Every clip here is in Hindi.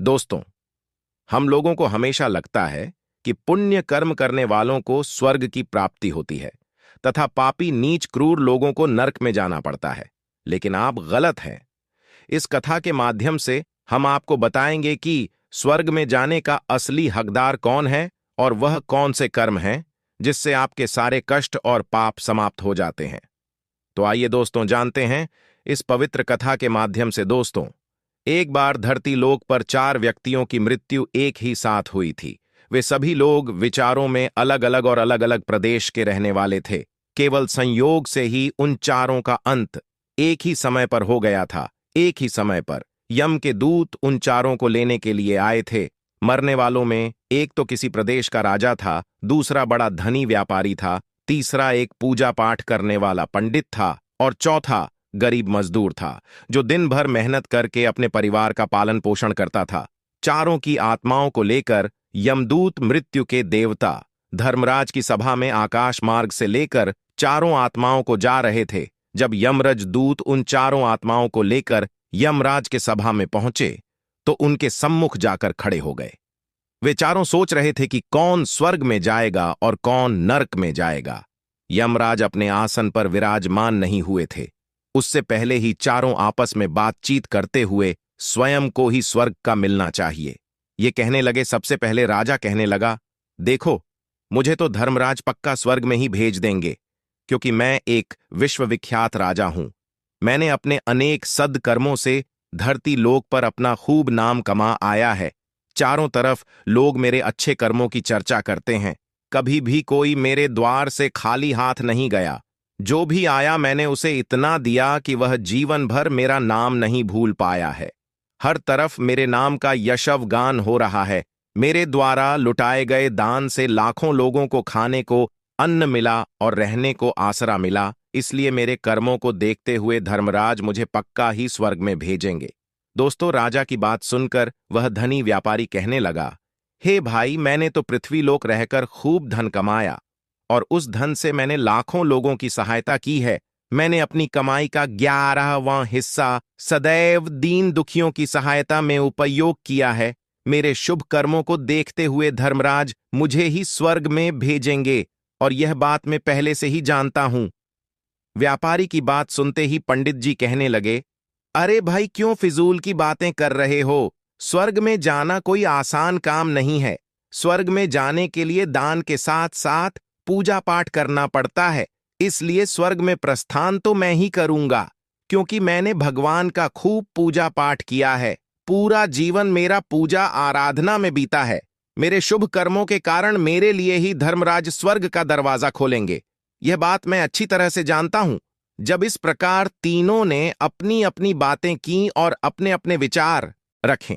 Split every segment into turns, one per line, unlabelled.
दोस्तों, हम लोगों को हमेशा लगता है कि पुण्य कर्म करने वालों को स्वर्ग की प्राप्ति होती है तथा पापी नीच क्रूर लोगों को नरक में जाना पड़ता है। लेकिन आप गलत हैं। इस कथा के माध्यम से हम आपको बताएंगे कि स्वर्ग में जाने का असली हकदार कौन है और वह कौन से कर्म हैं जिससे आपके सारे कष्ट और पाप समाप्त हो जाते हैं। तो आइए दोस्तों, जानते हैं इस पवित्र कथा के माध्यम से। दोस्तों, एक बार धरती लोक पर 4 व्यक्तियों की मृत्यु एक ही साथ हुई थी। वे सभी लोग विचारों में अलग अलग और अलग अलग प्रदेश के रहने वाले थे। केवल संयोग से ही उन चारों का अंत एक ही समय पर हो गया था। एक ही समय पर यम के दूत उन चारों को लेने के लिए आए थे। मरने वालों में एक तो किसी प्रदेश का राजा था, दूसरा बड़ा धनी व्यापारी था, तीसरा एक पूजा पाठ करने वाला पंडित था और चौथा गरीब मजदूर था जो दिन भर मेहनत करके अपने परिवार का पालन पोषण करता था। चारों की आत्माओं को लेकर यमदूत मृत्यु के देवता धर्मराज की सभा में आकाश मार्ग से लेकर चारों आत्माओं को जा रहे थे। जब यमराज दूत उन चारों आत्माओं को लेकर यमराज के सभा में पहुंचे तो उनके सम्मुख जाकर खड़े हो गए। वे चारों सोच रहे थे कि कौन स्वर्ग में जाएगा और कौन नरक में जाएगा। यमराज अपने आसन पर विराजमान नहीं हुए थे। उससे पहले ही चारों आपस में बातचीत करते हुए स्वयं को ही स्वर्ग का मिलना चाहिए। ये कहने लगे। सबसे पहले राजा कहने लगा, देखो, मुझे तो धर्मराज पक्का स्वर्ग में ही भेज देंगे, क्योंकि मैं एक विश्वविख्यात राजा हूं। मैंने अपने अनेक सद्कर्मों से धरती लोक पर अपना खूब नाम कमा आया है। चारों तरफ लोग मेरे अच्छे कर्मों की चर्चा करते हैं। कभी भी कोई मेरे द्वार से खाली हाथ नहीं गया। जो भी आया मैंने उसे इतना दिया कि वह जीवन भर मेरा नाम नहीं भूल पाया है। हर तरफ मेरे नाम का यशव गान हो रहा है। मेरे द्वारा लुटाए गए दान से लाखों लोगों को खाने को अन्न मिला और रहने को आसरा मिला। इसलिए मेरे कर्मों को देखते हुए धर्मराज मुझे पक्का ही स्वर्ग में भेजेंगे। दोस्तों, राजा की बात सुनकर वह धनी व्यापारी कहने लगा, हे भाई, मैंने तो पृथ्वीलोक रहकर खूब धन कमाया और उस धन से मैंने लाखों लोगों की सहायता की है। मैंने अपनी कमाई का 11वां हिस्सा सदैव दीन दुखियों की सहायता में उपयोग किया है। मेरे शुभ कर्मों को देखते हुए धर्मराज मुझे ही स्वर्ग में भेजेंगे और यह बात मैं पहले से ही जानता हूं। व्यापारी की बात सुनते ही पंडित जी कहने लगे, अरे भाई, क्यों फिजूल की बातें कर रहे हो? स्वर्ग में जाना कोई आसान काम नहीं है। स्वर्ग में जाने के लिए दान के साथ साथ पूजा पाठ करना पड़ता है। इसलिए स्वर्ग में प्रस्थान तो मैं ही करूंगा, क्योंकि मैंने भगवान का खूब पूजा पाठ किया है। पूरा जीवन मेरा पूजा आराधना में बीता है। मेरे शुभ कर्मों के कारण मेरे लिए ही धर्मराज स्वर्ग का दरवाजा खोलेंगे। यह बात मैं अच्छी तरह से जानता हूं। जब इस प्रकार तीनों ने अपनी अपनी बातें की और अपने अपने विचार रखें,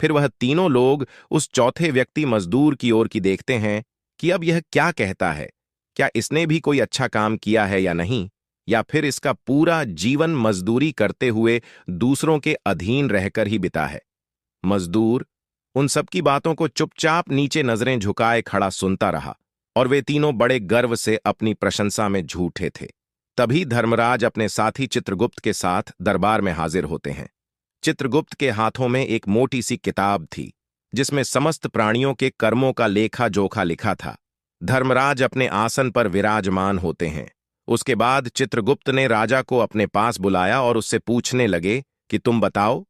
फिर वह तीनों लोग उस चौथे व्यक्ति मजदूर की ओर की देखते हैं कि अब यह क्या कहता है। क्या इसने भी कोई अच्छा काम किया है या नहीं, या फिर इसका पूरा जीवन मजदूरी करते हुए दूसरों के अधीन रहकर ही बिता है। मजदूर उन सब की बातों को चुपचाप नीचे नजरें झुकाए खड़ा सुनता रहा और वे तीनों बड़े गर्व से अपनी प्रशंसा में झूठे थे। तभी धर्मराज अपने साथी चित्रगुप्त के साथ दरबार में हाजिर होते हैं। चित्रगुप्त के हाथों में एक मोटी सी किताब थी जिसमें समस्त प्राणियों के कर्मों का लेखा जोखा लिखा था। धर्मराज अपने आसन पर विराजमान होते हैं। उसके बाद चित्रगुप्त ने राजा को अपने पास बुलाया और उससे पूछने लगे कि तुम बताओ,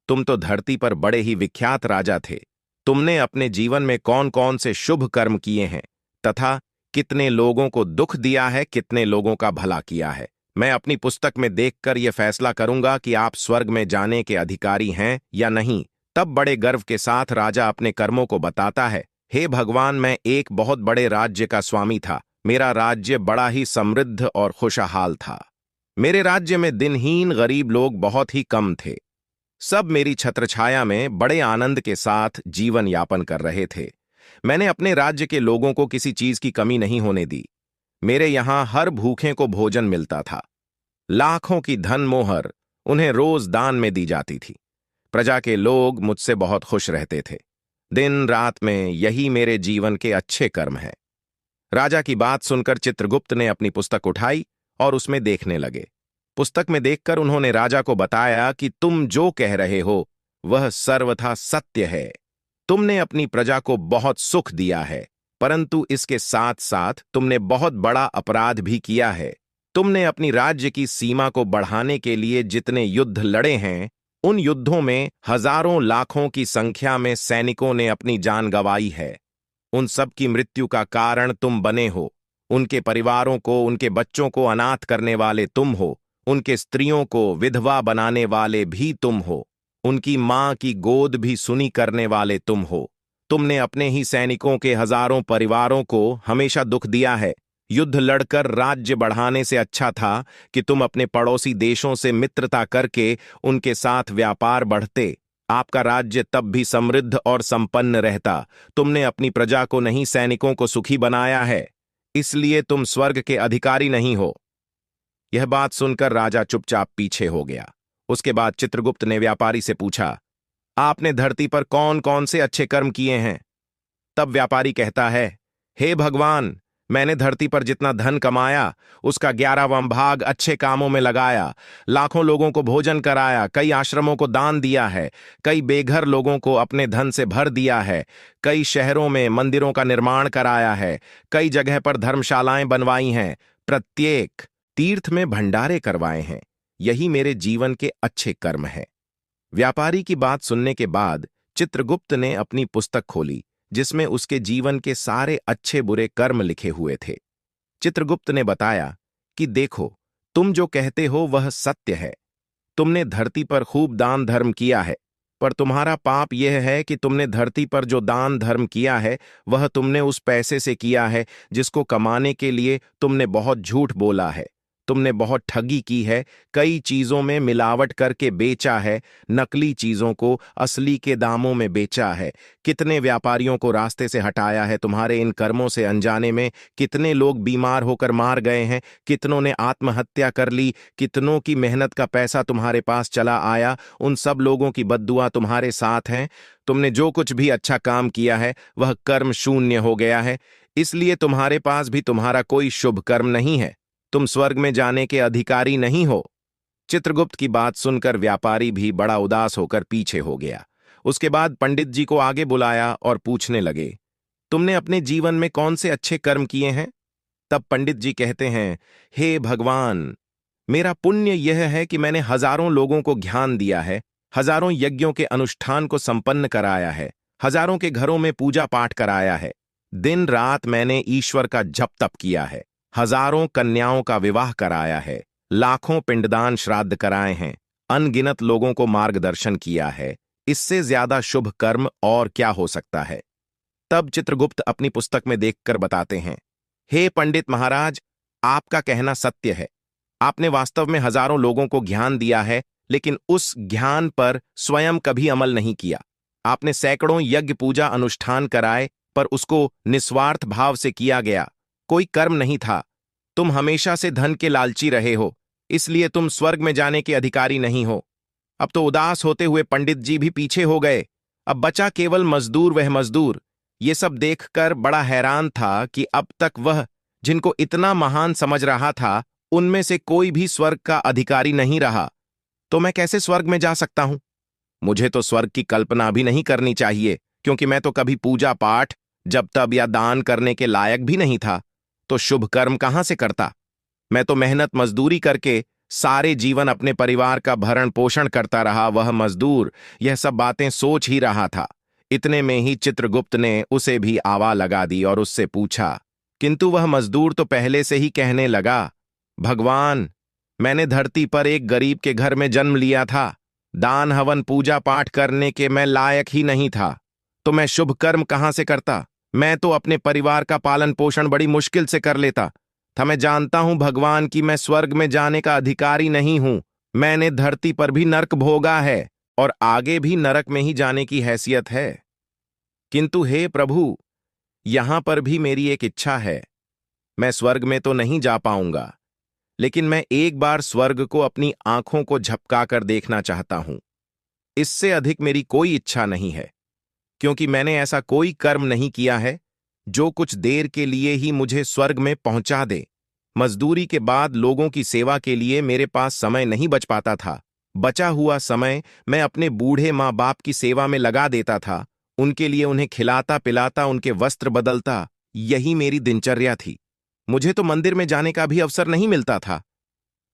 तुम तो धरती पर बड़े ही विख्यात राजा थे। तुमने अपने जीवन में कौन कौन से शुभ कर्म किए हैं तथा कितने लोगों को दुख दिया है, कितने लोगों का भला किया है। मैं अपनी पुस्तक में देखकर यह फैसला करूंगा कि आप स्वर्ग में जाने के अधिकारी हैं या नहीं। तब बड़े गर्व के साथ राजा अपने कर्मों को बताता है। हे भगवान, मैं एक बहुत बड़े राज्य का स्वामी था। मेरा राज्य बड़ा ही समृद्ध और खुशहाल था। मेरे राज्य में दिनहीन गरीब लोग बहुत ही कम थे। सब मेरी छत्रछाया में बड़े आनंद के साथ जीवन यापन कर रहे थे। मैंने अपने राज्य के लोगों को किसी चीज की कमी नहीं होने दी। मेरे यहां हर भूखे को भोजन मिलता था। लाखों की धन मोहर उन्हें रोज दान में दी जाती थी। प्रजा के लोग मुझसे बहुत खुश रहते थे। दिन रात में यही मेरे जीवन के अच्छे कर्म हैं। राजा की बात सुनकर चित्रगुप्त ने अपनी पुस्तक उठाई और उसमें देखने लगे। पुस्तक में देखकर उन्होंने राजा को बताया कि तुम जो कह रहे हो वह सर्वथा सत्य है। तुमने अपनी प्रजा को बहुत सुख दिया है, परंतु इसके साथ साथ तुमने बहुत बड़ा अपराध भी किया है। तुमने अपनी राज्य की सीमा को बढ़ाने के लिए जितने युद्ध लड़े हैं, उन युद्धों में हजारों लाखों की संख्या में सैनिकों ने अपनी जान गंवाई है। उन सब की मृत्यु का कारण तुम बने हो। उनके परिवारों को, उनके बच्चों को अनाथ करने वाले तुम हो। उनके स्त्रियों को विधवा बनाने वाले भी तुम हो। उनकी मां की गोद भी सुनी करने वाले तुम हो। तुमने अपने ही सैनिकों के हजारों परिवारों को हमेशा दुख दिया है। युद्ध लड़कर राज्य बढ़ाने से अच्छा था कि तुम अपने पड़ोसी देशों से मित्रता करके उनके साथ व्यापार बढ़ते। आपका राज्य तब भी समृद्ध और संपन्न रहता। तुमने अपनी प्रजा को नहीं, सैनिकों को सुखी बनाया है, इसलिए तुम स्वर्ग के अधिकारी नहीं हो। यह बात सुनकर राजा चुपचाप पीछे हो गया। उसके बाद चित्रगुप्त ने व्यापारी से पूछा, आपने धरती पर कौन कौन से अच्छे कर्म किए हैं? तब व्यापारी कहता है, हे भगवान, मैंने धरती पर जितना धन कमाया उसका 11वां भाग अच्छे कामों में लगाया। लाखों लोगों को भोजन कराया, कई आश्रमों को दान दिया है, कई बेघर लोगों को अपने धन से भर दिया है, कई शहरों में मंदिरों का निर्माण कराया है, कई जगह पर धर्मशालाएं बनवाई हैं, प्रत्येक तीर्थ में भंडारे करवाए हैं। यही मेरे जीवन के अच्छे कर्म हैं। व्यापारी की बात सुनने के बाद चित्रगुप्त ने अपनी पुस्तक खोली, जिसमें उसके जीवन के सारे अच्छे बुरे कर्म लिखे हुए थे। चित्रगुप्त ने बताया कि देखो, तुम जो कहते हो वह सत्य है। तुमने धरती पर खूब दान धर्म किया है, पर तुम्हारा पाप यह है कि तुमने धरती पर जो दान धर्म किया है वह तुमने उस पैसे से किया है जिसको कमाने के लिए तुमने बहुत झूठ बोला है। तुमने बहुत ठगी की है, कई चीजों में मिलावट करके बेचा है, नकली चीजों को असली के दामों में बेचा है। कितने व्यापारियों को रास्ते से हटाया है तुम्हारे इन कर्मों से अनजाने में। कितने लोग बीमार होकर मार गए हैं, कितनों ने आत्महत्या कर ली, कितनों की मेहनत का पैसा तुम्हारे पास चला आया। उन सब लोगों की बद्दुआ तुम्हारे साथ हैं। तुमने जो कुछ भी अच्छा काम किया है वह कर्म शून्य हो गया है, इसलिए तुम्हारे पास भी तुम्हारा कोई शुभ कर्म नहीं है। तुम स्वर्ग में जाने के अधिकारी नहीं हो। चित्रगुप्त की बात सुनकर व्यापारी भी बड़ा उदास होकर पीछे हो गया। उसके बाद पंडित जी को आगे बुलाया और पूछने लगे, तुमने अपने जीवन में कौन से अच्छे कर्म किए हैं? तब पंडित जी कहते हैं, हे भगवान, मेरा पुण्य यह है कि मैंने हजारों लोगों को ज्ञान दिया है, हजारों यज्ञों के अनुष्ठान को संपन्न कराया है, हजारों के घरों में पूजा पाठ कराया है, दिन रात मैंने ईश्वर का जप तप किया है, हजारों कन्याओं का विवाह कराया है, लाखों पिंडदान श्राद्ध कराए हैं, अनगिनत लोगों को मार्गदर्शन किया है। इससे ज्यादा शुभ कर्म और क्या हो सकता है? तब चित्रगुप्त अपनी पुस्तक में देखकर बताते हैं, हे पंडित महाराज, आपका कहना सत्य है। आपने वास्तव में हजारों लोगों को ज्ञान दिया है, लेकिन उस ज्ञान पर स्वयं कभी अमल नहीं किया। आपने सैकड़ों यज्ञ पूजा अनुष्ठान कराए, पर उसको निस्वार्थ भाव से किया गया, कोई कर्म नहीं था। तुम हमेशा से धन के लालची रहे हो, इसलिए तुम स्वर्ग में जाने के अधिकारी नहीं हो। अब तो उदास होते हुए पंडित जी भी पीछे हो गए। अब बचा केवल मजदूर। वह मजदूर ये सब देखकर बड़ा हैरान था कि अब तक वह जिनको इतना महान समझ रहा था, उनमें से कोई भी स्वर्ग का अधिकारी नहीं रहा। तो मैं कैसे स्वर्ग में जा सकता हूं? मुझे तो स्वर्ग की कल्पना भी नहीं करनी चाहिए, क्योंकि मैं तो कभी पूजा पाठ, जप तप या दान करने के लायक भी नहीं था। तो शुभ कर्म कहां से करता? मैं तो मेहनत मजदूरी करके सारे जीवन अपने परिवार का भरण पोषण करता रहा। वह मजदूर यह सब बातें सोच ही रहा था। इतने में ही चित्रगुप्त ने उसे भी आवा लगा दी और उससे पूछा, किंतु वह मजदूर तो पहले से ही कहने लगा, भगवान, मैंने धरती पर एक गरीब के घर में जन्म लिया था। दान हवन पूजा पाठ करने के मैं लायक ही नहीं था, तो मैं शुभ कर्म कहां से करता? मैं तो अपने परिवार का पालन पोषण बड़ी मुश्किल से कर लेता था। मैं जानता हूं भगवान कि मैं स्वर्ग में जाने का अधिकारी नहीं हूं। मैंने धरती पर भी नरक भोगा है और आगे भी नरक में ही जाने की हैसियत है। किंतु हे प्रभु, यहां पर भी मेरी एक इच्छा है। मैं स्वर्ग में तो नहीं जा पाऊंगा, लेकिन मैं एक बार स्वर्ग को अपनी आंखों को झपकाकर देखना चाहता हूं। इससे अधिक मेरी कोई इच्छा नहीं है, क्योंकि मैंने ऐसा कोई कर्म नहीं किया है जो कुछ देर के लिए ही मुझे स्वर्ग में पहुंचा दे। मजदूरी के बाद लोगों की सेवा के लिए मेरे पास समय नहीं बच पाता था। बचा हुआ समय मैं अपने बूढ़े माँ बाप की सेवा में लगा देता था। उनके लिए उन्हें खिलाता पिलाता, उनके वस्त्र बदलता, यही मेरी दिनचर्या थी। मुझे तो मंदिर में जाने का भी अवसर नहीं मिलता था।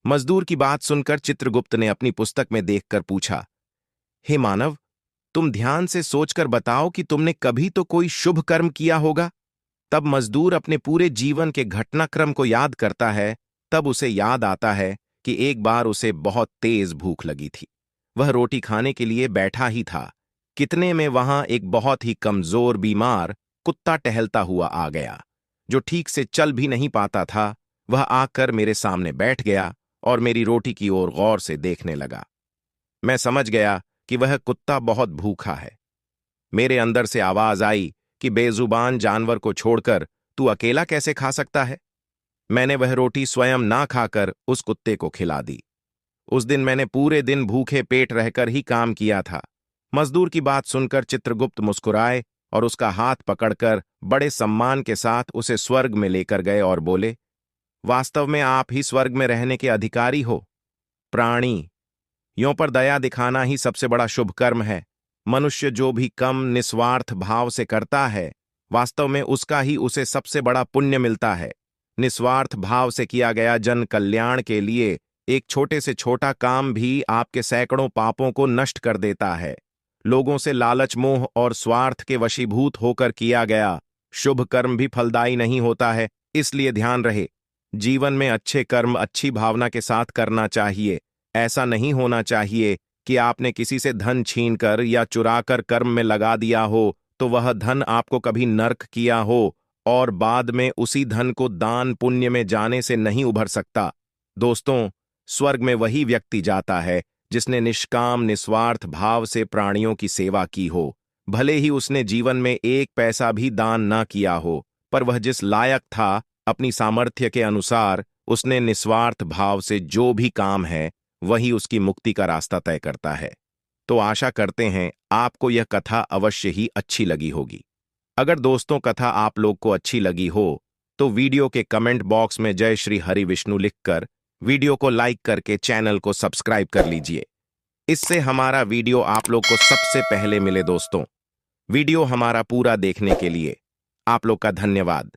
मजदूर की बात सुनकर चित्रगुप्त ने अपनी पुस्तक में देखकर पूछा, हे मानव, तुम ध्यान से सोचकर बताओ कि तुमने कभी तो कोई शुभ कर्म किया होगा। तब मजदूर अपने पूरे जीवन के घटनाक्रम को याद करता है। तब उसे याद आता है कि एक बार उसे बहुत तेज भूख लगी थी। वह रोटी खाने के लिए बैठा ही था, कितने में वहां एक बहुत ही कमजोर बीमार कुत्ता टहलता हुआ आ गया, जो ठीक से चल भी नहीं पाता था। वह आकर मेरे सामने बैठ गया और मेरी रोटी की ओर गौर से देखने लगा। मैं समझ गया कि वह कुत्ता बहुत भूखा है। मेरे अंदर से आवाज आई कि बेजुबान जानवर को छोड़कर तू अकेला कैसे खा सकता है। मैंने वह रोटी स्वयं ना खाकर उस कुत्ते को खिला दी। उस दिन मैंने पूरे दिन भूखे पेट रहकर ही काम किया था। मजदूर की बात सुनकर चित्रगुप्त मुस्कुराए और उसका हाथ पकड़कर बड़े सम्मान के साथ उसे स्वर्ग में लेकर गए और बोले, वास्तव में आप ही स्वर्ग में रहने के अधिकारी हो। प्राणी, यों पर दया दिखाना ही सबसे बड़ा शुभ कर्म है। मनुष्य जो भी कम निस्वार्थ भाव से करता है, वास्तव में उसका ही उसे सबसे बड़ा पुण्य मिलता है। निस्वार्थ भाव से किया गया जन कल्याण के लिए एक छोटे से छोटा काम भी आपके सैकड़ों पापों को नष्ट कर देता है। लोगों से लालच, मोह और स्वार्थ के वशीभूत होकर किया गया शुभ कर्म भी फलदायी नहीं होता है। इसलिए ध्यान रहे, जीवन में अच्छे कर्म अच्छी भावना के साथ करना चाहिए। ऐसा नहीं होना चाहिए कि आपने किसी से धन छीनकर या चुराकर कर्म में लगा दिया हो तो वह धन आपको कभी नर्क किया हो और बाद में उसी धन को दान पुण्य में जाने से नहीं उभर सकता। दोस्तों, स्वर्ग में वही व्यक्ति जाता है जिसने निष्काम निस्वार्थ भाव से प्राणियों की सेवा की हो। भले ही उसने जीवन में एक पैसा भी दान ना किया हो, पर वह जिस लायक था, अपनी सामर्थ्य के अनुसार उसने निस्वार्थ भाव से जो भी काम है वही उसकी मुक्ति का रास्ता तय करता है। तो आशा करते हैं आपको यह कथा अवश्य ही अच्छी लगी होगी। अगर दोस्तों कथा आप लोग को अच्छी लगी हो तो वीडियो के कमेंट बॉक्स में जय श्री हरि विष्णु लिखकर वीडियो को लाइक करके चैनल को सब्सक्राइब कर लीजिए। इससे हमारा वीडियो आप लोग को सबसे पहले मिले। दोस्तों, वीडियो हमारा पूरा देखने के लिए आप लोग का धन्यवाद।